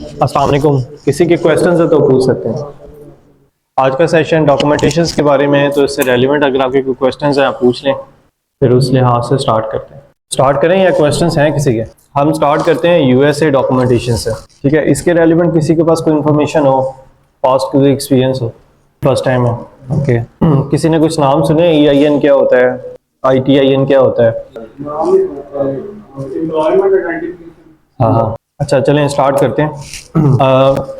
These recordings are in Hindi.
अस्सलाम वालेकुम। किसी के क्वेश्चन है तो पूछ सकते हैं। आज का सेशन डॉक्यूमेंटेशंस के बारे में है, तो इससे रेलिवेंट अगर आपके कोई क्वेश्चन हैं आप पूछ लें, फिर उस लिहाज से स्टार्ट करते हैं। स्टार्ट करें या क्वेश्चंस हैं किसी के? हम स्टार्ट करते हैं यूएसए डॉक्यूमेंटेशन से। ठीक है, इसके रेलिवेंट किसी के पास कोई इन्फॉर्मेशन हो, पास्ट कोई एक्सपीरियंस हो, फर्स्ट टाइम है? ओके। किसी ने कुछ नाम सुने? EIN क्या होता है, ITIN क्या होता है? हाँ हाँ, अच्छा चलें स्टार्ट करते हैं।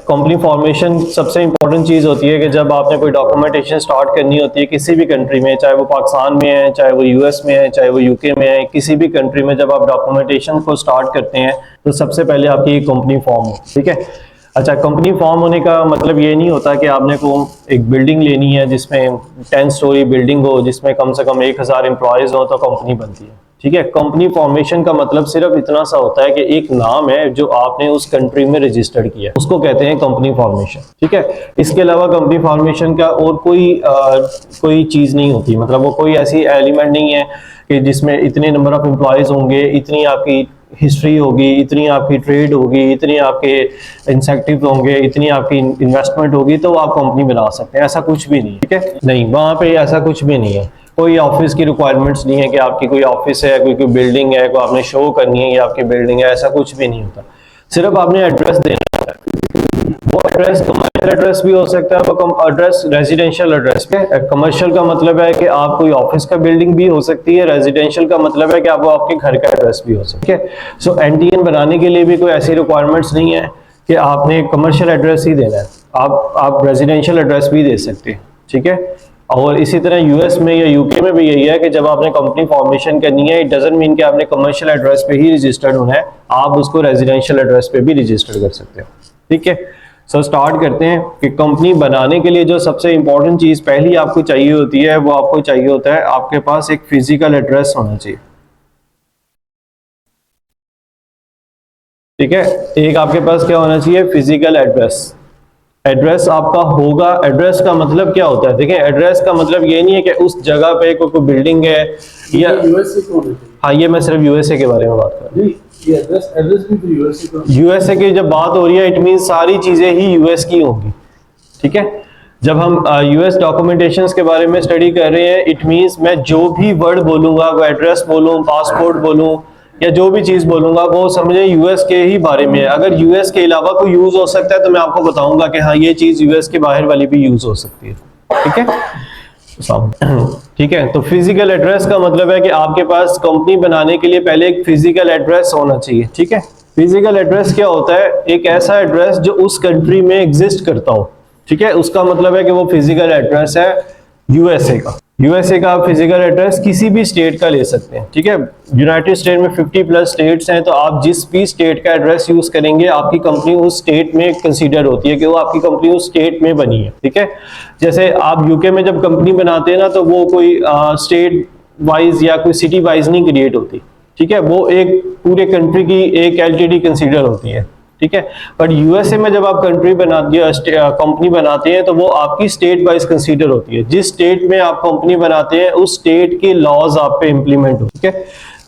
कंपनी फॉर्मेशन सबसे इंपॉर्टेंट चीज़ होती है कि जब आपने कोई डॉक्यूमेंटेशन स्टार्ट करनी होती है किसी भी कंट्री में, चाहे वो पाकिस्तान में है, चाहे वो US में है, चाहे वो UK में है, किसी भी कंट्री में जब आप डॉक्यूमेंटेशन को स्टार्ट करते हैं तो सबसे पहले आपकी कंपनी फॉर्म हो। ठीक है, अच्छा, कंपनी फॉर्म होने का मतलब ये नहीं होता कि आपने को एक बिल्डिंग लेनी है जिसमें 10 स्टोरी बिल्डिंग हो, जिसमें कम से कम 1000 एम्प्लॉयज़ हो तो कंपनी बनती है। ठीक है, कंपनी फॉर्मेशन का मतलब सिर्फ इतना सा होता है कि एक नाम है जो आपने उस कंट्री में रजिस्टर्ड किया, उसको कहते हैं कंपनी फॉर्मेशन। ठीक है, इसके अलावा कंपनी फॉर्मेशन का और कोई चीज़ नहीं होती, मतलब वो कोई ऐसी एलिमेंट नहीं है कि जिसमें इतने नंबर ऑफ एम्प्लॉयज़ होंगे, इतनी आपकी हिस्ट्री होगी, इतनी आपकी ट्रेड होगी, इतनी आपके इंसेंटिव होंगे, इतनी आपकी इन्वेस्टमेंट होगी तो आप कंपनी बना सकते हैं। ऐसा कुछ भी नहीं। ठीक है, नहीं, वहाँ पे ऐसा कुछ भी नहीं है। कोई ऑफिस की रिक्वायरमेंट्स नहीं है कि आपकी कोई ऑफिस है, कोई बिल्डिंग है, कोई आपने शो करनी है ये आपकी बिल्डिंग है, ऐसा कुछ भी नहीं होता। सिर्फ आपने एड्रेस देना होता है। वो एड्रेस कमर्शियल एड्रेस भी हो सकता है, वो एड्रेस रेजिडेंशियल एड्रेस पे। कमर्शियल का मतलब है कि आप कोई ऑफिस का बिल्डिंग भी हो सकती है, रेजिडेंशियल का मतलब है कि आप आपके घर का एड्रेस भी हो सकता है। सो NTN बनाने के लिए भी कोई ऐसी रिक्वायरमेंट्स नहीं है कि आपने कमर्शियल एड्रेस ही देना है, आप रेजिडेंशियल एड्रेस भी दे सकते हैं। ठीक है, और इसी तरह US में या UK में भी यही है कि जब आपने कंपनी फॉर्मेशन करनी है, इट डजंट मीन कि आपने कमर्शियल एड्रेस पे ही रजिस्टर्ड होना है, आप उसको रेजिडेंशियल एड्रेस पे भी रजिस्टर कर सकते हो। ठीक है, सो स्टार्ट करते हैं कि कंपनी बनाने के लिए जो सबसे इंपॉर्टेंट चीज़ पहली आपको चाहिए होती है वो आपको चाहिए होता है आपके पास एक फिजिकल एड्रेस होना चाहिए। ठीक है, एक आपके पास क्या होना चाहिए? Physical address. एड्रेस आपका होगा, एड्रेस का मतलब क्या होता है? देखिए, एड्रेस का मतलब ये नहीं है कि उस जगह पे कोई बिल्डिंग है या हाँ, ये मैं सिर्फ USA के बारे में बात कर रहा हूँ। एड्रेस भी USA की जब बात हो रही है, इट मीन सारी चीजें ही US की होंगी। ठीक है, जब हम US डॉक्यूमेंटेशंस के बारे में स्टडी कर रहे हैं, इट मीन्स मैं जो भी वर्ड बोलूंगा, वो एड्रेस बोलूं, पासपोर्ट बोलूं या जो भी चीज बोलूंगा वो समझे US के ही बारे में है। अगर US के अलावा कोई यूज हो सकता है तो मैं आपको बताऊंगा कि हाँ ये चीज US के बाहर वाली भी यूज हो सकती है। ठीक है, ठीक है, तो फिजिकल एड्रेस का मतलब है कि आपके पास कंपनी बनाने के लिए पहले एक फिजिकल एड्रेस होना चाहिए। ठीक है, फिजिकल एड्रेस क्या होता है? एक ऐसा एड्रेस जो उस कंट्री में एग्जिस्ट करता हो। ठीक है, उसका मतलब है कि वो फिजिकल एड्रेस है USA का। USA का आप फिजिकल एड्रेस किसी भी स्टेट का ले सकते हैं। ठीक है, यूनाइटेड स्टेट में 50+ स्टेट्स हैं, तो आप जिस भी स्टेट का एड्रेस यूज करेंगे आपकी कंपनी उस स्टेट में कंसीडर होती है कि वो आपकी कंपनी उस स्टेट में बनी है। ठीक है, जैसे आप UK में जब कंपनी बनाते हैं ना तो वो कोई स्टेट वाइज या कोई सिटी वाइज नहीं क्रिएट होती। ठीक है, वो एक पूरे कंट्री की एक LTD कंसीडर होती है। ठीक है, बट USA में जब आप कंपनी बनाते हैं तो वो आपकी स्टेट वाइज कंसीडर होती है। जिस स्टेट में आप कंपनी बनाते हैं उस स्टेट के लॉज आप पे इंप्लीमेंट हो। ठीक है,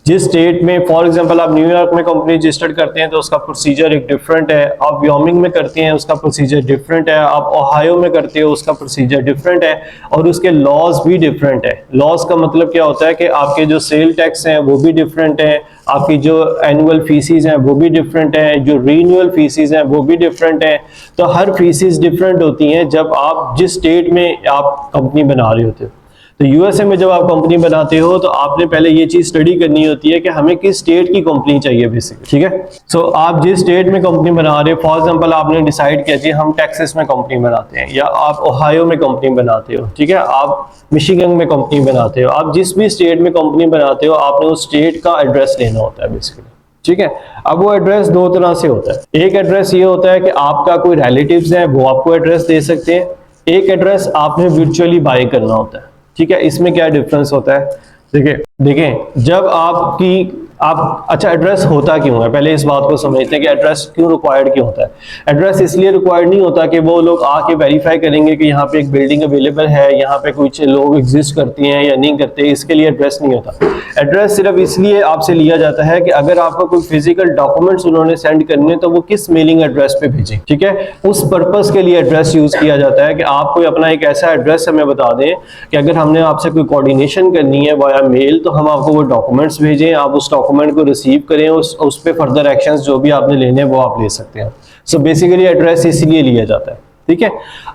जिस स्टेट में, फॉर एग्जांपल आप न्यूयॉर्क में कंपनी रजिस्टर्ड करते हैं तो उसका प्रोसीजर एक डिफरेंट है, आप व्योमिंग में करते हैं उसका प्रोसीजर डिफरेंट है, आप ओहायो में करते हो उसका प्रोसीजर डिफरेंट है, और उसके लॉज भी डिफरेंट है। लॉज का मतलब क्या होता है कि आपके जो सेल टैक्स हैं वो भी डिफरेंट है, आपकी जो एनुअल फीसिस हैं वो भी डिफरेंट है, जो रीन्यूअल फीसिस हैं वो भी डिफरेंट है। तो हर फीसिस डिफरेंट होती हैं जब आप जिस स्टेट में आप कंपनी बना रहे होते हो। तो USA में जब आप कंपनी बनाते हो तो आपने पहले ये चीज स्टडी करनी होती है कि हमें किस स्टेट की कंपनी चाहिए बेसिकली। ठीक है, सो आप जिस स्टेट में कंपनी बना रहे हो, फॉर एग्जांपल आपने डिसाइड किया जी हम टेक्सास में कंपनी बनाते हैं, या आप ओहायो में कंपनी बनाते हो, ठीक है, आप मिशिगन में कंपनी बनाते हो, आप जिस भी स्टेट में कंपनी बनाते हो आपने उस स्टेट का एड्रेस लेना होता है बेसिकली। ठीक है, अब वो एड्रेस दो तरह से होता है। एक एड्रेस ये होता है कि आपका कोई रिलेटिव्स है वो आपको एड्रेस दे सकते हैं, एक एड्रेस आपने वर्चुअली बाय करना होता है। ठीक है, इसमें क्या डिफरेंस होता है? देखिए जब आपकी आप अच्छा एड्रेस होता क्यों है, पहले इस बात को समझते हैं कि एड्रेस क्यों रिक्वायर्ड क्यों होता है। एड्रेस इसलिए रिक्वायर्ड नहीं होता कि वो लोग आके वेरीफाई करेंगे कि यहाँ पे एक बिल्डिंग अवेलेबल है, यहाँ पे कुछ लोग एग्जिस्ट करते हैं या नहीं करते, इसके लिए एड्रेस नहीं होता। एड्रेस सिर्फ इसलिए आपसे लिया जाता है कि अगर आपको कोई फिजिकल डॉक्यूमेंट्स उन्होंने सेंड करने तो वो किस मेलिंग एड्रेस पे भेजें, ठीक है, उस पर्पस के लिए एड्रेस यूज किया जाता है कि आप कोई अपना एक ऐसा एड्रेस हमें बता दें कि अगर हमने आपसे कोई कोऑर्डिनेशन करनी है वाया मेल तो हम आपको वो डॉक्यूमेंट्स भेजें, आप उस डॉक्यूमेंट को रिसीव करें, उस पे फर्दर एक्शंस जो भी आपने लेने हैं वो आप ले सकते हैं। सो बेसिकली एड्रेस इसलिए लिया जाता है, ठीक है।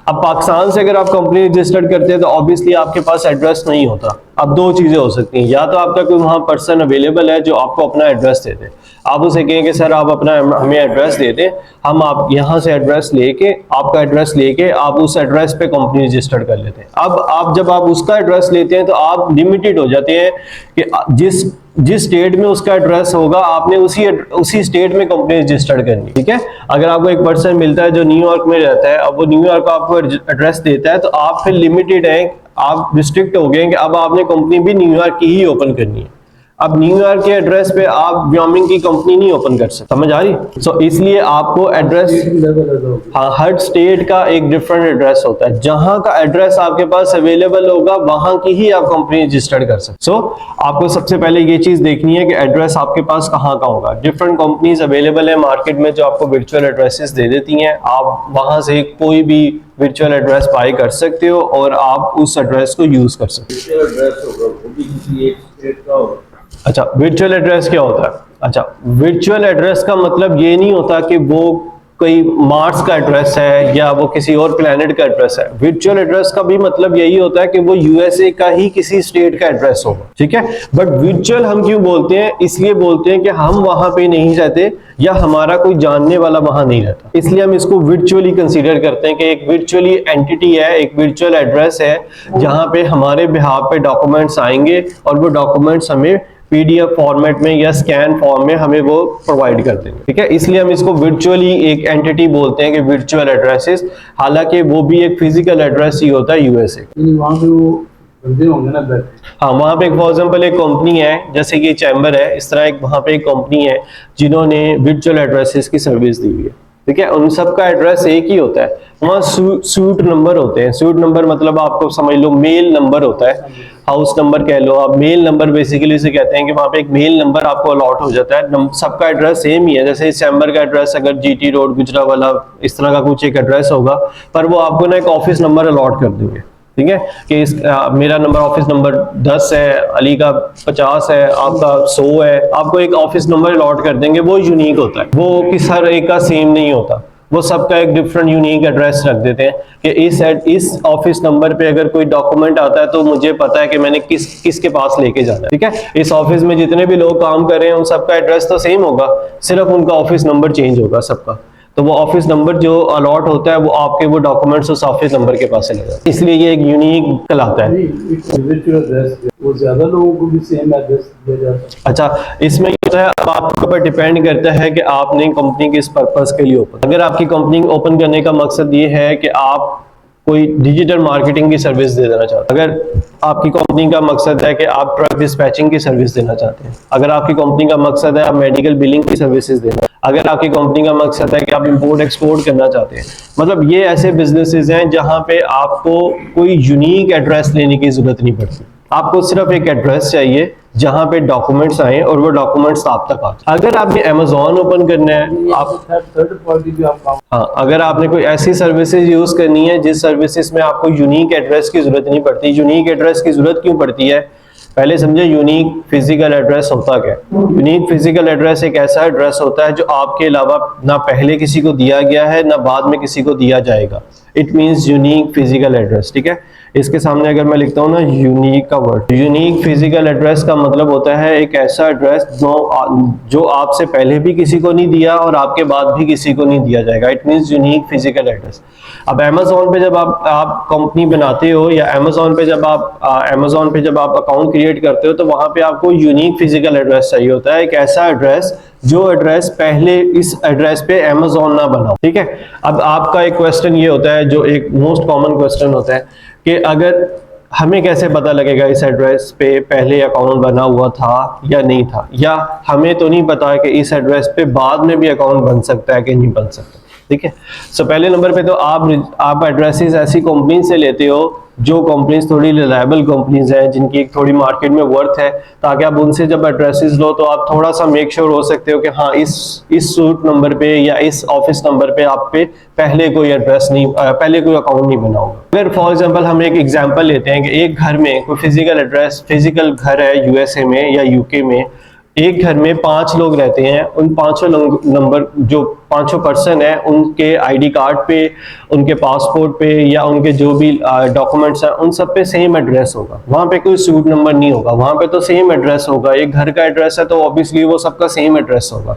अब पाकिस्तान से अगर आप कंपनी रजिस्टर्ड करते हैं तो ऑब्वियसली आपके पास एड्रेस नहीं होता। अब दो चीजें हो सकती हैं, या तो आपका कोई वहां पर्सन अवेलेबल है जो आपको अपना एड्रेस दे दे, आप उसे कहें कि सर आप अपना हमें एड्रेस दे दें, हम आप यहाँ से एड्रेस लेके आपका एड्रेस लेके आप उस एड्रेस पे कंपनी रजिस्टर्ड कर लेते हैं। अब आप जब आप उसका एड्रेस लेते हैं तो आप लिमिटेड हो जाते हैं कि जिस स्टेट में उसका एड्रेस होगा आपने उसी स्टेट में कंपनी रजिस्टर्ड करनी, ठीक है। अगर आपको एक पर्सन मिलता है जो न्यूयॉर्क में रहता है, अब वो न्यूयॉर्क को आपको एड्रेस देता है तो आप फिर लिमिटेड हैं, आप रिस्ट्रिक्ट हो गए कि अब आपने कंपनी भी न्यूयॉर्क की ही ओपन करनी है। अब न्यूयॉर्क के एड्रेस पे आप व्योमिंग की कंपनी नहीं ओपन कर सकते, समझ आ रही। सो इसलिए आपको एड्रेस, हाँ, हर स्टेट का एक डिफरेंट एड्रेस होता है, जहां का एड्रेस आपके पास अवेलेबल होगा वहां की ही आप कंपनी रजिस्टर्ड कर सकते। सो आपको सबसे पहले ये चीज देखनी है कि एड्रेस आपके पास कहाँ का होगा। डिफरेंट कंपनीज अवेलेबल है मार्केट में जो आपको वर्चुअल एड्रेसेस दे देती हैं, आप वहां से कोई भी वर्चुअल एड्रेस बाय कर सकते हो और आप उस एड्रेस को यूज कर सकते हो। अच्छा, वर्चुअल एड्रेस क्या होता है? अच्छा, वर्चुअल एड्रेस का मतलब ये नहीं होता कि वो कोई मार्स का एड्रेस है या वो किसी और प्लेनेट का एड्रेस है। वर्चुअल एड्रेस का भी मतलब यही होता है कि वो यूएसए का ही किसी स्टेट का एड्रेस होगा, ठीक है। बट वर्चुअल हम क्यों बोलते हैं? इसलिए बोलते हैं कि हम वहां पे नहीं रहते या हमारा कोई जानने वाला वहां नहीं रहता, इसलिए हम इसको वर्चुअली कंसीडर करते हैं कि एक वर्चुअली एंटिटी है, एक वर्चुअल एड्रेस है जहां पे हमारे बिहाफ पे डॉक्यूमेंट्स आएंगे और वो डॉक्यूमेंट्स हमें पीडीएफ फॉर्मेट में या स्कैन फॉर्म में हमें वो प्रोवाइड कर देंगे, ठीक है। इसलिए हम इसको वर्चुअली एक एंटिटी बोलते हैं कि वर्चुअल एड्रेसेस, हालांकि वो भी एक फिजिकल एड्रेस ही होता है यूएसए। वहां पे वो बंदे होंगे ना बैठे, हाँ, वहाँ पे फॉर एग्जाम्पल एक कंपनी है जैसे कि चैम्बर है, इस तरह एक वहाँ पे एक कंपनी है जिन्होंने वर्चुअल एड्रेसेस की सर्विस दी हुई है, ठीक है। उन सबका एड्रेस एक ही होता है, वहाँ सूट नंबर होते हैं। सूट नंबर मतलब आपको समझ लो मेल नंबर होता है, हाउस नंबर कह लो आप, मेल नंबर बेसिकली इसे कहते हैं कि वहाँ पे एक मेल नंबर आपको अलॉट हो जाता है। सबका एड्रेस सेम ही है, जैसे इस चैम्बर का एड्रेस अगर जीटी रोड गुजरावाला इस तरह का कुछ एक एड्रेस होगा, पर वो आपको ना एक ऑफिस नंबर अलॉट कर देंगे, ठीक है, कि मेरा नंबर ऑफिस नंबर 10 है, अली का 50 है, आपका 100 है, आपको एक ऑफिस नंबर अलॉट कर देंगे। वो यूनिक होता है, वो किस हर एक का सेम नहीं होता, वो सबका एक डिफरेंट यूनिक एड्रेस रख देते हैं कि इस ऑफिस नंबर पे अगर कोई डॉक्यूमेंट आता है तो मुझे पता है कि मैंने किसके पास लेके जाना है, ठीक है। इस ऑफिस में जितने भी लोग काम कर रहे हैं उन सबका एड्रेस तो सेम होगा, सिर्फ उनका ऑफिस नंबर चेंज होगा सबका। तो वो ऑफिस नंबर जो अलॉट होता है वो आपके वो डॉक्यूमेंट्स उस ऑफिस नंबर के पास चले जाते हैं, इसलिए ये एक यूनिक कहलाता है। वो ज्यादा लोगों को भी सेम एड्रेस दिया जाता है। अच्छा, इसमें क्या है, अब आपके ऊपर डिपेंड करता है कि आपने कंपनी किस पर्पस के लिए ओपन, अगर आपकी कंपनी ओपन करने का मकसद ये है कि आप कोई डिजिटल मार्केटिंग की सर्विस दे देना चाहते हैं, अगर आपकी कंपनी का मकसद है कि आप ट्रक डिस्पैचिंग की सर्विस देना चाहते हैं, अगर आपकी कंपनी का मकसद है आप मेडिकल बिलिंग की सर्विसेज देना, अगर आपकी कंपनी का मकसद है कि आप इंपोर्ट एक्सपोर्ट करना चाहते हैं, मतलब ये ऐसे बिजनेसेस हैं जहां पे आपको कोई यूनिक एड्रेस लेने की जरूरत नहीं पड़ती। आपको सिर्फ एक एड्रेस चाहिए जहां पे डॉक्यूमेंट्स आए और वो डॉक्यूमेंट्स आप तक आ जाए। अगर आपने अमेज़न ओपन करना है, आप थर्ड पार्टी भी आप काम, हाँ, अगर आपने कोई ऐसी सर्विसेज यूज करनी है जिस सर्विसेज में आपको यूनिक एड्रेस की जरूरत नहीं पड़ती। यूनिक एड्रेस की जरूरत क्यों पड़ती है, पहले समझे यूनिक फिजिकल एड्रेस होता क्या है। यूनिक फिजिकल एड्रेस एक ऐसा एड्रेस होता है जो आपके अलावा ना पहले किसी को दिया गया है ना बाद में किसी को दिया जाएगा। It means unique physical address, ठीक है। इसके सामने अगर मैं लिखता हूँ ना यूनिक का वर्ड, यूनिक फिजिकल एड्रेस का मतलब होता है एक ऐसा एड्रेस जो आपसे पहले भी किसी को नहीं दिया और आपके बाद भी किसी को नहीं दिया जाएगा। It means unique physical address. अब अमेज़न पे जब आप कंपनी बनाते हो या अमेज़न पे जब आप अकाउंट क्रिएट करते हो तो वहां पे आपको यूनिक फिजिकल एड्रेस चाहिए होता है, एक ऐसा एड्रेस जो एड्रेस पहले इस एड्रेस पे अमेज़न ना बनाओ, ठीक है। अब आपका एक क्वेश्चन ये होता है, जो एक मोस्ट कॉमन क्वेश्चन होता है कि अगर हमें कैसे पता लगेगा इस एड्रेस पे पहले अकाउंट बना हुआ था या नहीं था, या हमें तो नहीं पता कि इस एड्रेस पे बाद में भी अकाउंट बन सकता है कि नहीं बन सकता। ठीक है, सो पहले नंबर पे तो आप एड्रेसेस ऐसी कंपनी से लेते हो जो कंपनीज थोड़ी रिलायबल कंपनीज हैं, जिनकी एक थोड़ी मार्केट में वर्थ है, ताकि आप उनसे जब एड्रेसेस लो तो आप थोड़ा सा मेक श्योर हो सकते हो कि हाँ इस सूट नंबर पे या इस ऑफिस नंबर पे आप पे पहले कोई एड्रेस नहीं, पहले कोई अकाउंट नहीं बना होगा। अगर फॉर एग्जांपल हम एक एग्जांपल लेते हैं कि एक घर में कोई फिजिकल घर है यूएसए में या यूके में, एक घर में 5 लोग रहते हैं, उन 5 नंबर जो 5 पर्सन है उनके आईडी कार्ड पे, उनके पासपोर्ट पे या उनके जो भी डॉक्यूमेंट्स हैं उन सब पे सेम एड्रेस होगा, वहाँ पे कोई सूट नंबर नहीं होगा, वहाँ पे तो सेम एड्रेस होगा। एक घर का एड्रेस है तो ऑब्वियसली वो सबका सेम एड्रेस होगा,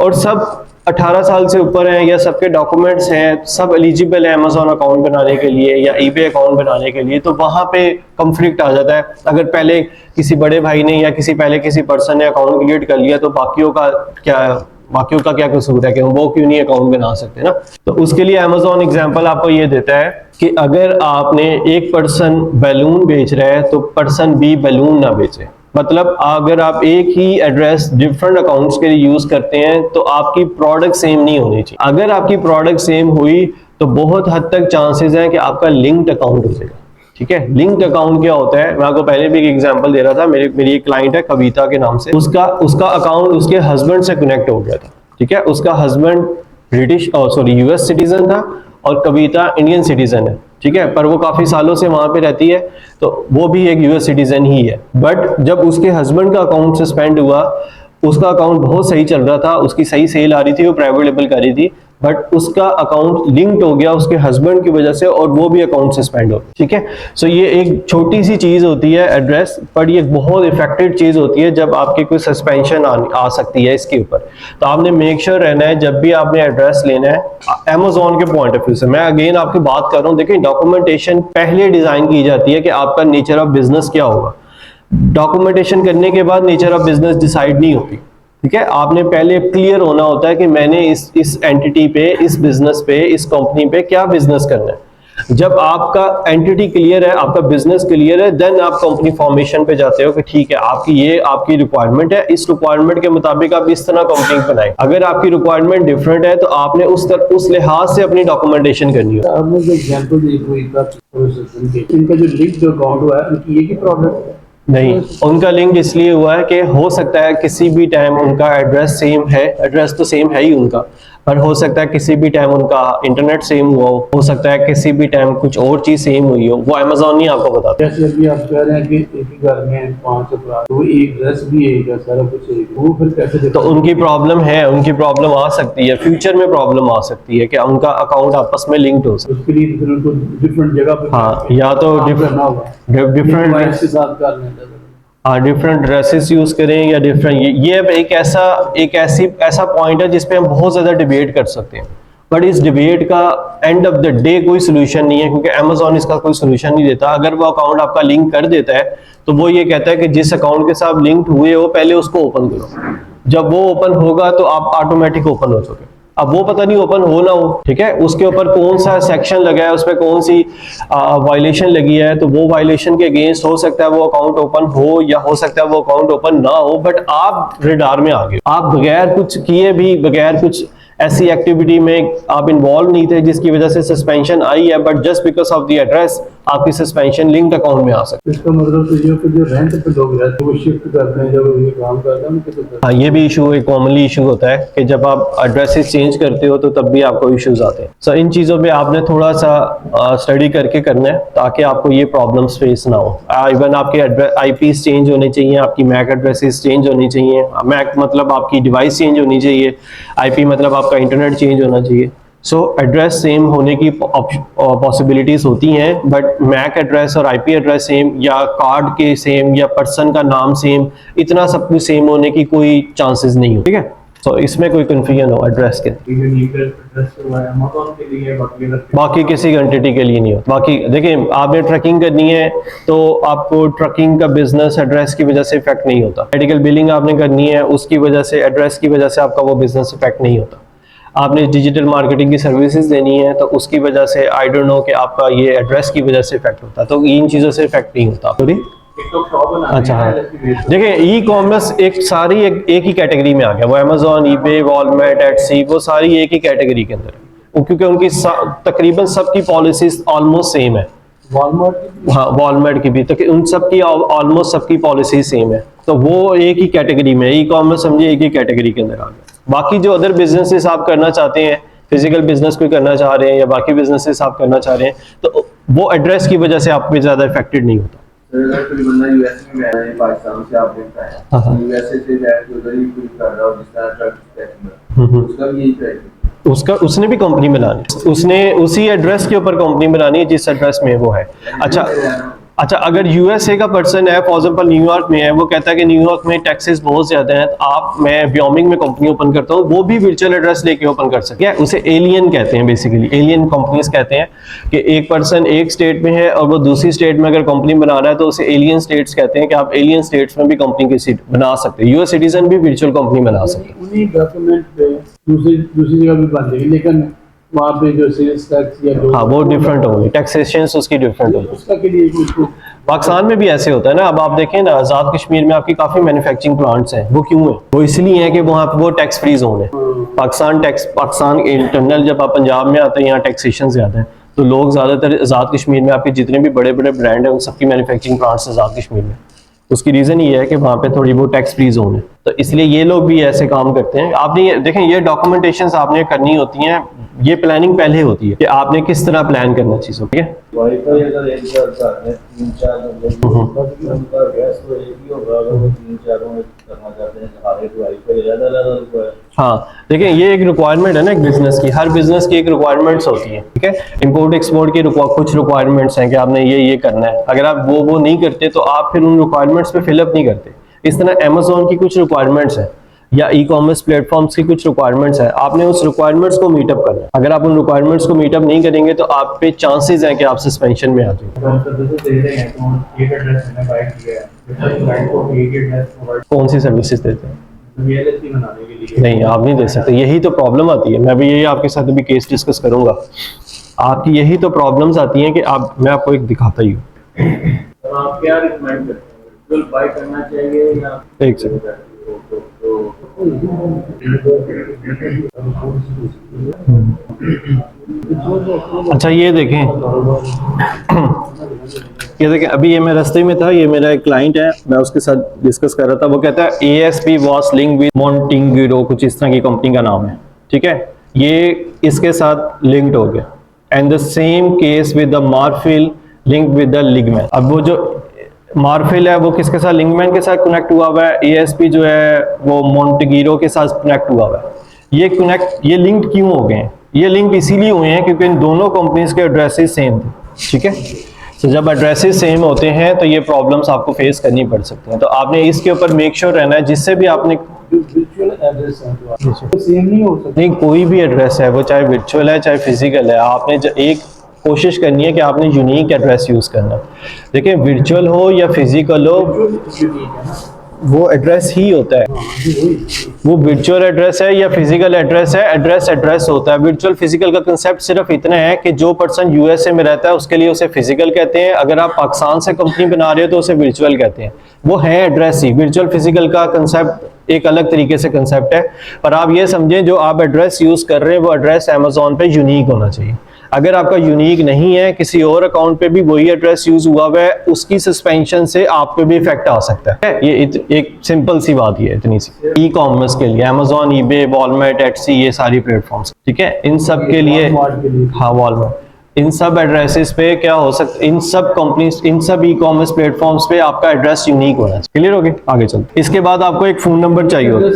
और सब 18 साल से ऊपर हैं या सबके डॉक्यूमेंट्स हैं, सब एलिजिबल है अमेजोन अकाउंट बनाने के लिए या ईबे अकाउंट बनाने के लिए, तो वहाँ पे कंफ्लिक्ट आ जाता है। अगर पहले किसी बड़े भाई ने या किसी पर्सन ने अकाउंट क्रिएट कर लिया तो बाकियों का क्या कसूर है कि वो क्यों नहीं अकाउंट बना सकते ना। तो उसके लिए अमेजोन एग्जांपल आपको ये देता है कि अगर आपने एक पर्सन बैलून बेच रहा है तो पर्सन बी बैलून ना बेचे। मतलब अगर आप एक ही एड्रेस डिफरेंट अकाउंट्स के लिए यूज करते हैं तो आपकी प्रोडक्ट सेम नहीं होनी चाहिए। अगर आपकी प्रोडक्ट सेम हुई तो बहुत हद तक चांसेस हैं कि आपका लिंक्ड अकाउंट हो जाएगा। ठीक है, लिंक्ड अकाउंट क्या होता है, मैं आपको पहले भी एक एग्जांपल दे रहा था। मेरी एक क्लाइंट है कविता के नाम से, उसका अकाउंट उसके हस्बैंड से कनेक्ट हो गया था। ठीक है, उसका हस्बैंड यूएस सिटीजन था और कविता इंडियन सिटीजन है। ठीक है, पर वो काफी सालों से वहां पे रहती है तो वो भी एक यूएस सिटीजन ही है। बट जब उसके हस्बैंड का अकाउंट सस्पेंड हुआ, उसका अकाउंट बहुत सही चल रहा था, उसकी सही सेल आ रही थी, वो प्राइवेट लेबल कर रही थी, बट उसका अकाउंट लिंक्ड हो गया उसके हस्बैंड की वजह से और वो भी अकाउंट सस्पेंड हो गया। ठीक है, सो ये एक छोटी सी चीज होती है एड्रेस, पर ये बहुत इफेक्टिव चीज होती है जब आपके कोई सस्पेंशन आ सकती है इसके ऊपर। तो आपने मेक श्योर रहना है जब भी आपने एड्रेस लेना है अमेजोन के पॉइंट ऑफ व्यू से। मैं अगेन आपकी बात कर रहा हूँ, देखिए डॉक्यूमेंटेशन पहले डिजाइन की जाती है कि आपका नेचर ऑफ बिजनेस क्या होगा। डॉक्यूमेंटेशन करने के बाद नेचर ऑफ बिजनेस डिसाइड नहीं होती। ठीक है, आपने पहले क्लियर होना होता है कि मैंने इस एंटिटी पे, इस बिजनेस पे, इस कंपनी पे क्या बिजनेस करना है। जब आपका एंटिटी क्लियर है, आपका बिजनेस क्लियर है, देन आप कंपनी फॉर्मेशन पे जाते हो कि ठीक है आपकी रिक्वायरमेंट है, इस रिक्वायरमेंट के मुताबिक आप इस तरह कंपनी बनाए। अगर आपकी रिक्वायरमेंट डिफरेंट है तो आपने उस लिहाज से अपनी डॉक्यूमेंटेशन करनी है। आपने जो एग्जांपल दी कोई इनका जो लिंक्ड अकाउंट हुआ है उनकी एक ही प्रॉब्लम है नहीं, उनका लिंक इसलिए हुआ है कि हो सकता है किसी भी टाइम उनका एड्रेस सेम है, एड्रेस तो सेम है ही उनका, पर हो सकता है किसी भी टाइम उनका इंटरनेट सेम हुआ हो सकता है किसी भी टाइम कुछ और चीज सेम हुई हो, वो अमेजोन नहीं आपको बताता। जैसे अभी आप कह रहे हैं कि एक ही घर में 5 अफराद, तो एक ड्रेस भी एक है, सारा कुछ एक, वो फिर कैसे? तो उनकी प्रॉब्लम है, उनकी प्रॉब्लम आ सकती है, फ्यूचर में प्रॉब्लम आ सकती है कि उनका अकाउंट आपस में लिंक्ड हो सकता है। उसके लिए फिर उनको डिफरेंट जगह पे हाँ, या तो डिफरेंट के साथ कर लेते हैं, डिफरेंट ड्रेसेस यूज करें या डिफरेंट, ये एक ऐसा पॉइंट है जिसपे हम बहुत ज्यादा डिबेट कर सकते हैं, बट इस डिबेट का एंड ऑफ द डे कोई सोल्यूशन नहीं है, क्योंकि अमेजोन इसका कोई सोल्यूशन नहीं देता। अगर वो अकाउंट आपका लिंक कर देता है तो वो ये कहता है कि जिस अकाउंट के साथ लिंक्ड हुए हो पहले उसको ओपन करो, जब वो ओपन होगा तो आप ऑटोमेटिक ओपन हो जाओगे। अब वो पता नहीं ओपन हो ना हो, ठीक है, उसके ऊपर कौन सा सेक्शन लगा है, उस पर कौन सी वायलेशन लगी है, तो वो वायलेशन के अगेंस्ट हो सकता है वो अकाउंट ओपन हो या हो सकता है वो अकाउंट ओपन ना हो, बट आप रेडार में आ गए, आप बगैर कुछ किए भी, बगैर कुछ ऐसी एक्टिविटी में आप इन्वॉल्व नहीं थे जिसकी वजह से सस्पेंशन आई है, but just because of the address आपकी सस्पेंशन लिंक्ड अकाउंट में आ सकती है। इसका मतलब तो ये कि जो रेंट पे लोग रहते हैं वो शिफ्ट करते हैं, जब ये काम करते हैं उनके तो हाँ, ये भी इशू एक कॉमनली इशू होता है कि जब आप एड्रेसेस चेंज करते हो तो तब भी आपको इश्यूज आते हैं। सो इन चीज़ों पे आपने थोड़ा सा स्टडी करके करना है ताकि आपको ये प्रॉब्लम्स फेस ना हो। इवन आपके आईपीस चेंज होने चाहिए, आपकी मैक एड्रेसेस चेंज होनी चाहिए, मैक मतलब आपकी डिवाइस चेंज होनी चाहिए, आईपी मतलब आपका इंटरनेट चेंज होना चाहिए। सो एड्रेस सेम होने की पॉसिबिलिटीज होती हैं, बट मैक एड्रेस और आईपी एड्रेस सेम या कार्ड के सेम या पर्सन का नाम सेम, इतना सब कुछ सेम होने की कोई चांसेस नहीं हो। ठीक है, तो इसमें कोई कंफ्यूजन हो एड्रेस के, बाकी किसी एंटिटी के लिए नहीं हो। बाकी देखिए, आपने ट्रैकिंग करनी है तो आपको ट्रैकिंग का बिजनेस एड्रेस की वजह से इफेक्ट नहीं होता। मेडिकल बिलिंग आपने करनी है, उसकी वजह से, एड्रेस की वजह से आपका वो बिजनेस इफेक्ट नहीं होता। आपने डिजिटल मार्केटिंग की सर्विसेज देनी है तो उसकी वजह से आई डोंट नो कि आपका ये एड्रेस की वजह से इफेक्ट होता है, तो इन चीज़ों से इफेक्ट नहीं होता। सॉरी, अच्छा हाँ, देखिए ई कॉमर्स एक सारी एक ही कैटेगरी में आ गया, वो अमेजोन, ईबे, वॉलमार्ट, एटसी, वो सारी एक ही कैटेगरी के अंदर है, क्योंकि उनकी तकरीबन सबकी पॉलिसीज ऑलमोस्ट सेम है। वॉलमार्ट, हाँ वॉलमार्ट की भी, तो उन सबकी ऑलमोस्ट सबकी पॉलिसी सेम है, तो वो एक ही कैटेगरी में, ई कॉमर्स समझिए एक ही कैटेगरी के अंदर आ गया। बाकी जो अदर बिजनेसेस आप करना चाहते हैं, फिजिकल बिजनेस कोई करना चाह रहे हैं या बाकी बिजनेसेस आप करना चाह रहे हैं, तो वो एड्रेस की वजह से आप पे ज़्यादा इफेक्टेड नहीं होता। अगर कोई बंदा यूएस में बैठा है, पाकिस्तान से आप देखता है, हाँ, हाँ। यूएसए से बैठ के उधर ही कुछ कर रहा हो, जिस तरह ट्रक टैक्स उसका भी यही क्राइटेरिया, उसने भी कंपनी बनानी, उसने उसी एड्रेस के ऊपर कंपनी बनानी है जिस एड्रेस में वो है। अच्छा अगर यूएसए का पर्सन है, फॉर एग्जांपल न्यूयॉर्क में है, वो कहता है कि न्यूयॉर्क में टैक्सेस बहुत ज्यादा हैं, तो मैं व्योमिंग में कंपनी ओपन करता हूँ, वो भी वर्चुअल एड्रेस लेके ओपन कर सकते हैं। उसे एलियन कहते हैं, बेसिकली एलियन कंपनीज कहते हैं कि एक पर्सन एक स्टेट में है और वो दूसरी स्टेट में अगर कंपनी बना रहा है तो उसे एलियन स्टेट्स कहते हैं, कि आप एलियन स्टेट्स में भी कंपनी की सीट बना सकते हैं। यूएस सिटीजन भी वर्चुअल कंपनी बना सकते हैं। उन्हीं डॉक्यूमेंट पे दूसरी जगह भी बन जाएगी, लेकिन वहाँ पे जो सेल्स टैक्स या हाँ वो डिफरेंट होंगे, टैक्सेशन उसकी डिफरेंट होगी। उसका के लिए कुछ पाकिस्तान में भी ऐसे होता है ना, अब आप देखें ना, आज़ाद कश्मीर में आपकी काफ़ी मैन्युफैक्चरिंग प्लांट्स हैं, वो क्यों है? वो इसलिए है कि वहाँ वो टैक्स फ्री जोन है। पाकिस्तान इंटरनल, जब आप पंजाब में आते हैं यहाँ टैक्सेशन ज़्यादा है, तो लोग ज़्यादातर आज़ाद कश्मीर में, आपके जितने भी बड़े बड़े ब्रांड हैं उन सबकी मैन्युफैक्चरिंग प्लांट्स आज़ाद कश्मीर में। उसकी रीज़न ये है कि वहाँ पे थोड़ी वो टैक्स फ्री जोन है, तो इसलिए ये लोग भी ऐसे काम करते हैं। आपने देखें, ये डॉक्यूमेंटेशंस आपने करनी होती हैं, ये प्लानिंग पहले होती है कि आपने किस तरह प्लान करना चीज़ों की। वाईफाई अगर एक घर में 3-4 उनका गैस तो एक ही होगा, अगर वो 3-4 में करना चाहते हैं हर एक वाईफाई ज़्यादा। हाँ देखिए, ये एक रिक्वायरमेंट है ना एक बिजनेस की, हर बिजनेस की एक रिक्वायरमेंट्स होती है, ठीक है। इंपोर्ट एक्सपोर्ट की कुछ रिक्वायरमेंट्स हैं कि आपने ये करना है, अगर आप वो नहीं करते तो आप फिर उन रिक्वायरमेंट्स पे फिलअप नहीं करते। इस तरह अमेजोन की कुछ रिक्वायरमेंट्स हैं या ई कॉमर्स प्लेटफॉर्म्स की कुछ रिक्वायरमेंट्स हैं, आपने उस रिक्वायरमेंट्स को मीटअप करना है। अगर आप उन रिक्वायरमेंट्स को मीटअप नहीं करेंगे तो आप पे चांसेस हैं कि आप सस्पेंशन में आ जाए। कौन सी सर्विसेज देते हैं? नहीं, आप नहीं दे सकते, यही तो प्रॉब्लम आती है। मैं भी यही आपके साथ अभी केस डिस्कस करूंगा, आपकी यही तो प्रॉब्लम्स आती हैं कि मैं आपको एक दिखाता ही हूँ। आप क्या रिकमेंड करते हैं, वर्चुअल बाय करना चाहिए या एक सेकंड, अच्छा ये देखें, ये देखें, अभी ये मैं रास्ते में था, ये मेरा एक क्लाइंट है, मैं उसके साथ डिस्कस कर रहा था, वो कहता है ASP वॉज लिंक विद मोंटिंगिरो, कुछ इस तरह की कंपनी का नाम है, ठीक है। ये इसके साथ लिंक्ड हो गया, and the same case with the मार्फिल लिंक विद द लिगमेंट। अब वो जो मार्फिल है वो किसके साथ, लिगमेंट के साथ कनेक्ट हुआ हुआ है, ASP जो है वो मोंटेगिरो के साथ कनेक्ट हुआ हुआ है। ये लिंक क्यों हो गए हैं? ये लिंक इसीलिए हुए हैं क्योंकि इन दोनों कंपनीज के एड्रेसेस सेम थे, ठीक है। तो जब एड्रेसेस सेम होते हैं तो ये प्रॉब्लम्स आपको फेस करनी पड़ सकती हैं, तो आपने इसके ऊपर मेक श्योर रहना है, जिससे भी आपने वर्चुअल एड्रेस है तो सेम नहीं हो सकता। नहीं, कोई भी एड्रेस है, वो चाहे वर्चुअल है चाहे फिजिकल है, आपने एक कोशिश करनी है कि आपने यूनिक एड्रेस यूज करना। देखिए, वर्चुअल हो या फिजिकल हो, वो एड्रेस ही होता है। वो वर्चुअल एड्रेस है या फिजिकल एड्रेस है, एड्रेस होता है। वर्चुअल फिजिकल का कंसेप्ट सिर्फ इतना है कि जो पर्सन यूएसए में रहता है उसके लिए उसे फिजिकल कहते हैं, अगर आप पाकिस्तान से कंपनी बना रहे हो तो उसे वर्चुअल कहते हैं। वो है एड्रेस ही, वर्चुअल फिजिकल का कंसेप्ट एक अलग तरीके से कंसेप्ट है। पर आप ये समझें, जो आप एड्रेस यूज कर रहे हैं वो एड्रेस अमेजोन पे यूनिक होना चाहिए। अगर आपका यूनिक नहीं है, किसी और अकाउंट पे भी वही एड्रेस यूज हुआ हुआ है, उसकी सस्पेंशन से आप पे भी इफेक्ट आ सकता है। ये एक सिंपल सी बात ही है, इतनी सी। ई कॉमर्स के लिए अमेजोन, ईबे, वॉलमार्ट, एटसी, ये सारी प्लेटफॉर्म्स, ठीक है, इन सब के लिए, हाँ वॉलमार्ट, इन सब एड्रेसेस पे क्या हो सकता है, इन सब कंपनीज, इन सब ई कॉमर्स प्लेटफॉर्म्स पे आपका एड्रेस यूनिक होना चाहिए। क्लियर हो गया? आगे चलते। इसके बाद आपको एक फोन नंबर चाहिए होगा,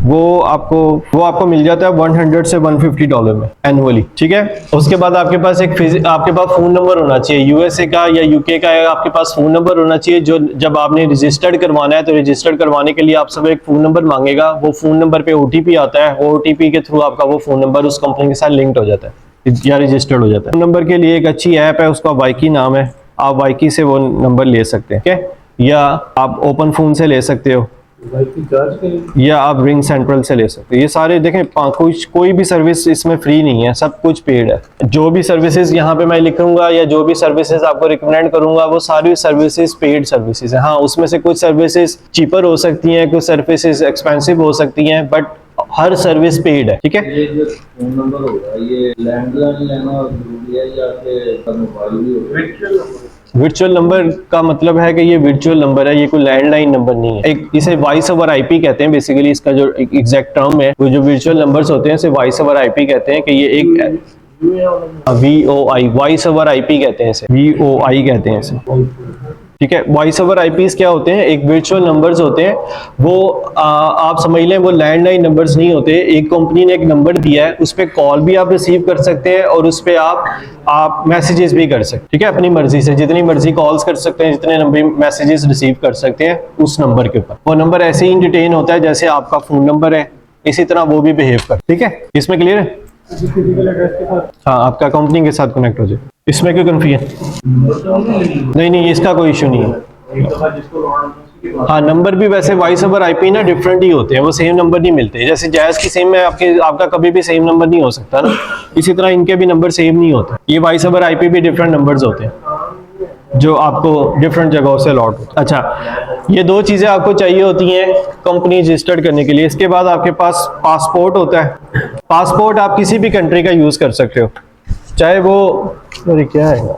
वो आपको मिल जाता है $100 से $150 में एनुअली, ठीक है। उसके बाद आपके पास आपके पास फोन नंबर होना चाहिए, यूएसए का या यूके का, आपके पास फोन नंबर होना चाहिए। जो जब आपने रजिस्टर्ड करवाना है तो रजिस्टर्ड करवाने के लिए आप सब एक फोन नंबर मांगेगा, वो फोन नंबर पे OTP आता है, वो OTP के थ्रू आपका वो फोन नंबर उस कंपनी के साथ लिंक्ड हो जाता है या रजिस्टर्ड हो जाता है। फोन नंबर के लिए एक अच्छी ऐप है, उसका वाइकी नाम है, आप वाइकी से वो नंबर ले सकते हैं, ठीक है, या आप ओपन फोन से ले सकते हो, वाईफाई चार्ज करेंगे? या आप रिंग सेंट्रल से ले सकते हैं। ये सारे देखें कोई भी सर्विस इसमें फ्री नहीं है, सब कुछ पेड है। जो भी सर्विसेज यहाँ पे मैं लिखूंगा या जो भी सर्विसेज आपको रिकमेंड करूंगा वो सारी सर्विसेज पेड सर्विसेज है। हाँ, उसमें से कुछ सर्विसेज चीपर हो सकती हैं, कुछ सर्विसेज एक्सपेंसिव हो सकती हैं, बट हर सर्विस पेड है। ठीक है, ये जो फोन नंबर होगा ये लैंडलाइन लेना जरूरी है या फिर मोबाइल भी होगा? वर्चुअल नंबर का मतलब है कि ये वर्चुअल नंबर है, ये कोई लैंडलाइन नंबर नहीं है। एक इसे वॉइस ओवर आईपी कहते हैं बेसिकली, इसका जो एग्जैक्ट टर्म है वो जो वर्चुअल नंबर्स होते हैं इसे वॉइस ओवर आईपी कहते हैं कि ये एक VOI वॉइस ओवर आईपी कहते हैं इसे, VOI कहते हैं इसे। ठीक है, वॉइस ओवर आईपीज क्या होते हैं? एक वर्चुअल नंबर्स होते हैं, वो आप समझ लें वो लैंडलाइन नंबर्स नहीं होते। एक कंपनी ने एक नंबर दिया है, उस पर कॉल भी आप रिसीव कर सकते हैं और उस पर आप मैसेजेस भी कर सकते हैं। ठीक है, अपनी मर्जी से जितनी मर्जी कॉल्स कर सकते हैं, जितने नंबर मैसेजेस रिसीव कर सकते हैं उस नंबर के ऊपर। वो नंबर ऐसे ही इंटरटेन होता है जैसे आपका फोन नंबर है, इसी तरह वो भी बिहेव कर। ठीक है, इसमें क्लियर है? फिजिकल एड्रेस के साथ? हाँ, आपका कंपनी के साथ कनेक्ट हो जाए, इसमें क्यों कन्फ्यूजन? नहीं, इसका कोई इशू नहीं है। एक दफा जिसको लॉन्ड हाँ, नंबर भी वैसे वॉइस ओवर आईपी ना डिफरेंट ही होते हैं, वो सेम नंबर नहीं मिलते। जैसे जायज़ की सेम में आपका कभी भी सेम नंबर नहीं हो सकता ना, इसी तरह इनके भी नंबर सेम नहीं होते। ये वॉइस ओवर आईपी भी डिफरेंट नंबर्स होते हैं जो आपको डिफरेंट जगहों से अलॉट होता है। अच्छा, ये दो चीज़ें आपको चाहिए होती हैं कंपनी रजिस्टर्ड करने के लिए। इसके बाद आपके पास पासपोर्ट होता है। पासपोर्ट आप किसी भी कंट्री का यूज़ कर सकते हो, चाहे वो अरे क्या है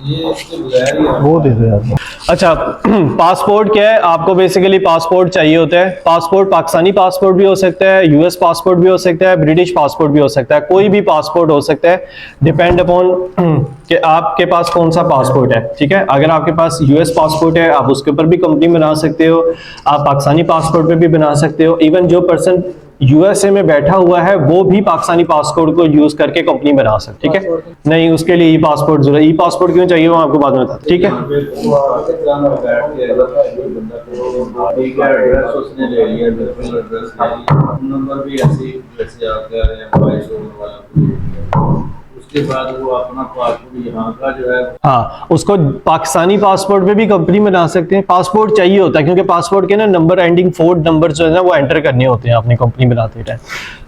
ये इसके बगैर ही वो दे दो यार। अच्छा, पासपोर्ट क्या है? आपको बेसिकली पासपोर्ट चाहिए होता है। पासपोर्ट पाकिस्तानी पासपोर्ट भी हो सकता है, US पासपोर्ट भी हो सकता है, ब्रिटिश पासपोर्ट भी हो सकता है, कोई भी पासपोर्ट हो सकता है, डिपेंड अपॉन कि आपके पास कौन सा पासपोर्ट है। ठीक है, अगर आपके पास US पासपोर्ट है आप उसके ऊपर भी कंपनी बना सकते हो, आप पाकिस्तानी पासपोर्ट पे भी बना सकते हो। इवन जो पर्सन USA में बैठा हुआ है वो भी पाकिस्तानी पासपोर्ट को यूज करके कंपनी बना सकते। ठीक है, नहीं उसके लिए ई पासपोर्ट जरूरत। ई पासपोर्ट क्यों चाहिए वो आपको बाद में बताता हूं। ठीक है, एड्रेस उसने ले लिया, बिल्कुल एड्रेस ले लिया, नंबर भी ऐसे जैसे आप कह रहे हैं वॉइस ओवर वाला, उसके बाद वो अपना पासपोर्ट यहाँ का जो है हाँ, उसको पाकिस्तानी पासपोर्ट पे भी कंपनी बना सकते हैं। पासपोर्ट चाहिए होता है क्योंकि पासपोर्ट के ना नंबर एंडिंग 4 नंबर जो है ना वो एंटर करने होते हैं अपनी कंपनी बनाते टाइम,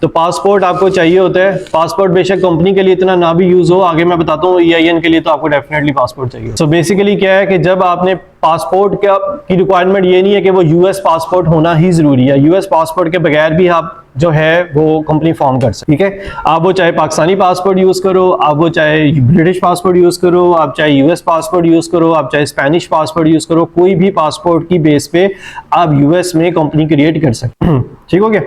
तो पासपोर्ट आपको चाहिए होता है। पासपोर्ट बेशक कंपनी के लिए इतना ना भी यूज हो, आगे मैं बताता हूँ EIN के लिए तो आपको डेफिनेटली पासपोर्ट चाहिए। सो बेसिकली क्या है कि जब आपने पासपोर्ट की रिक्वायरमेंट ये नहीं है कि वो US पासपोर्ट होना ही जरूरी है, US पासपोर्ट के बगैर भी आप जो है वो कंपनी फॉर्म कर सकते। ठीक है, आप वो चाहे पाकिस्तानी पासपोर्ट यूज करो, आप वो चाहे ब्रिटिश पासपोर्ट यूज करो, आप चाहे US पासपोर्ट यूज करो, आप चाहे स्पेनिश पासपोर्ट यूज करो, कोई भी पासपोर्ट की बेस पे आप US में कंपनी क्रिएट कर सकते। ठीक हो गया?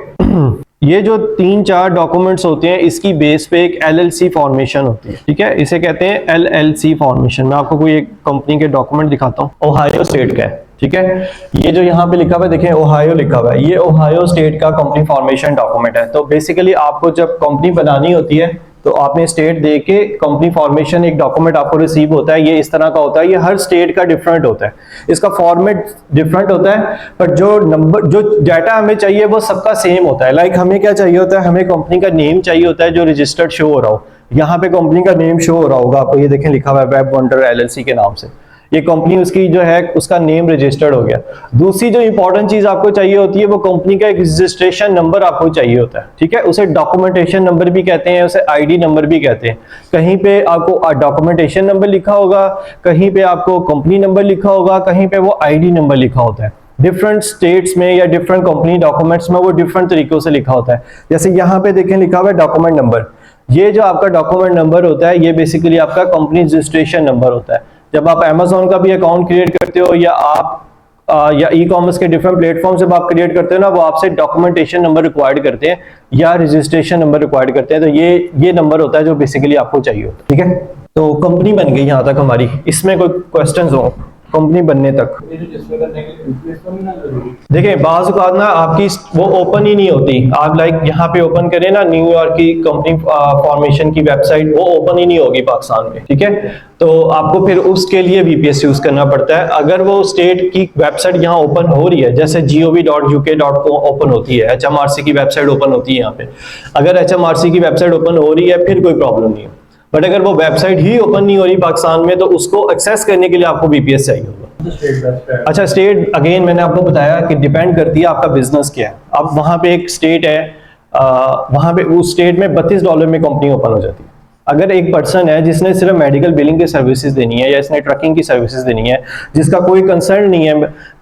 ये जो 3-4 डॉक्यूमेंट्स होते हैं इसकी बेस पे एक LLC फॉर्मेशन होती है। ठीक है, इसे कहते हैं LLC फॉर्मेशन। मैं आपको कोई एक कंपनी के डॉक्यूमेंट दिखाता हूँ, ओहायो स्टेट का है। ठीक है, ये जो यहाँ पे लिखा हुआ है देखें ओहायो लिखा हुआ है, ये ओहायो स्टेट का कंपनी फॉर्मेशन डॉक्यूमेंट है। तो बेसिकली आपको जब कंपनी बनानी होती है तो आपने स्टेट दे के कंपनी फॉर्मेशन एक डॉक्यूमेंट आपको रिसीव होता है। ये इस तरह का होता है, ये हर स्टेट का डिफरेंट होता है, इसका फॉर्मेट डिफरेंट होता है, पर जो नंबर जो डाटा हमें चाहिए वो सबका सेम होता है। लाइक हमें क्या चाहिए होता है, हमें कंपनी का नेम चाहिए होता है जो रजिस्टर्ड शो हो रहा हो। यहाँ पे कंपनी का नेम शो हो रहा होगा आपको, ये देखें लिखा हुआ है वेब वंडर LLC के नाम से, ये कंपनी उसकी जो है उसका नेम रजिस्टर्ड हो गया। दूसरी जो इंपॉर्टेंट चीज आपको चाहिए होती है वो कंपनी का एक रजिस्ट्रेशन नंबर आपको चाहिए होता है। ठीक है, उसे डॉक्यूमेंटेशन नंबर भी कहते हैं, उसे ID नंबर भी कहते हैं। कहीं पे आपको डॉक्यूमेंटेशन नंबर लिखा होगा, कहीं पे आपको कंपनी नंबर लिखा होगा, कहीं पे वो ID नंबर लिखा होता है। डिफरेंट स्टेट्स में या डिफरेंट कंपनी डॉक्यूमेंट्स में वो डिफरेंट तरीकों से लिखा होता है। जैसे यहाँ पे देखें लिखा हुआ है डॉक्यूमेंट नंबर, ये जो आपका डॉक्यूमेंट नंबर होता है ये बेसिकली आपका कंपनी रजिस्ट्रेशन नंबर होता है। जब आप Amazon का भी अकाउंट क्रिएट करते हो या आप या ई-कॉमर्स के डिफरेंट प्लेटफॉर्म जब आप क्रिएट करते हो ना, वो आपसे डॉक्यूमेंटेशन नंबर रिक्वायर्ड करते हैं या रजिस्ट्रेशन नंबर रिक्वायर्ड करते हैं। तो ये नंबर होता है जो बेसिकली आपको चाहिए होता है। ठीक है, तो कंपनी बन गई यहाँ तक हमारी, इसमें कोई क्वेश्चंस हो कंपनी बनने तक? देखिए बाज़ औक़ात ना आपकी वो ओपन ही नहीं होती। आप लाइक यहाँ पे ओपन करें ना न्यूयॉर्क की कंपनी फॉर्मेशन की वेबसाइट, वो ओपन ही नहीं होगी पाकिस्तान में। ठीक है, तो आपको फिर उसके लिए VPS यूज करना पड़ता है। अगर वो स्टेट की वेबसाइट यहाँ ओपन हो रही है, जैसे gov.uk.com ओपन होती है, HMRC की वेबसाइट ओपन होती है यहाँ पे, अगर HMRC की वेबसाइट ओपन हो रही है फिर कोई प्रॉब्लम नहीं है। बट अगर वो वेबसाइट ही ओपन नहीं हो रही पाकिस्तान में, तो उसको एक्सेस करने के लिए आपको VPS चाहिए होगा। अच्छा, स्टेट अगेन मैंने आपको बताया कि डिपेंड करती है आपका बिजनेस क्या है। अब वहाँ पे एक स्टेट है, वहाँ पे उस स्टेट में $32 में कंपनी ओपन हो जाती है। अगर एक पर्सन है जिसने सिर्फ मेडिकल बिलिंग की सर्विसेज देनी है, या इसने ट्रकिंग की सर्विसेज देनी है, जिसका कोई कंसर्न नहीं है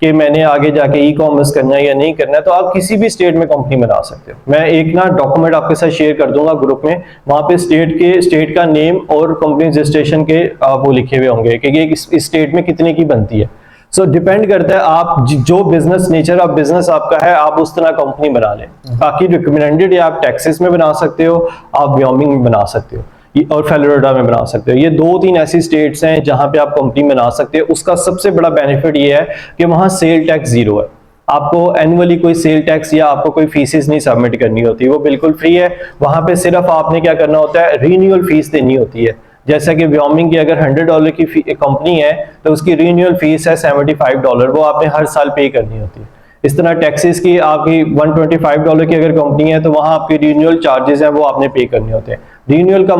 कि मैंने आगे जाके ई-कॉमर्स करना है या नहीं करना है, तो आप किसी भी स्टेट में कंपनी बना सकते हो। मैं एक ना डॉक्यूमेंट आपके साथ शेयर कर दूंगा ग्रुप में, वहाँ पे स्टेट का नेम और कंपनी रजिस्ट्रेशन के वो लिखे हुए होंगे कि ये इस स्टेट में कितने की बनती है। सो डिपेंड करता है आप जो बिजनेस नेचर ऑफ बिजनेस आपका है, आप उस तरह कंपनी बना लें। बाकी रिकमेंडेड या आप टेक्सास में बना सकते हो, आप व्योमिंग में बना सकते हो, और फ्लोरिडा में बना सकते हो। ये 2-3 ऐसी स्टेट्स हैं जहां पे आप कंपनी बना सकते हो। उसका सबसे बड़ा बेनिफिट ये है कि वहां सेल टैक्स 0 है। आपको एनुअली कोई सेल टैक्स या आपको कोई फीसेस नहीं सबमिट करनी होती, वो बिल्कुल फ्री है। वहां पे सिर्फ आपने क्या करना होता है, रीन्यूअल फीस देनी होती है। जैसा कि व्योमिंग की अगर $100 की कंपनी है तो उसकी रीन्यूअल फीस है $75, वो आपने हर साल पे करनी होती है। इस तरह टैक्सेस की आपकी $125 की अगर कंपनी है तो वहां आपकी रीन्यूअल चार्जेस हैं वो आपने पे करने होते हैं। रीन्यूअल का